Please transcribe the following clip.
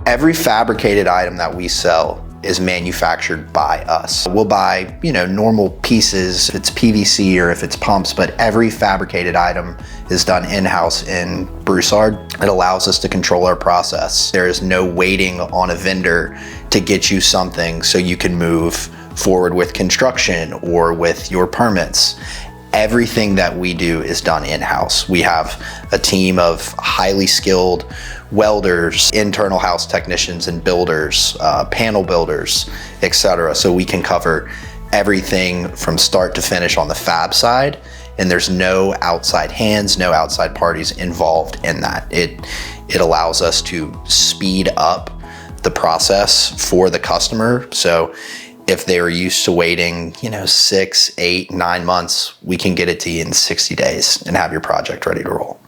Every fabricated item that we sell is manufactured by us. We'll buy, normal pieces, if it's PVC or if it's pumps, but every fabricated item is done in-house in Broussard. It allows us to control our process. There is no waiting on a vendor to get you something so you can move forward with construction or with your permits. Everything that we do is done in-house. We have a team of highly skilled welders, internal house technicians and builders, panel builders, etc. So we can cover everything from start to finish on the fab side, and there's no outside hands, no outside parties involved in that. It allows us to speed up the process for the customer. So if they were used to waiting, 6, 8, 9 months, we can get it to you in 60 days and have your project ready to roll.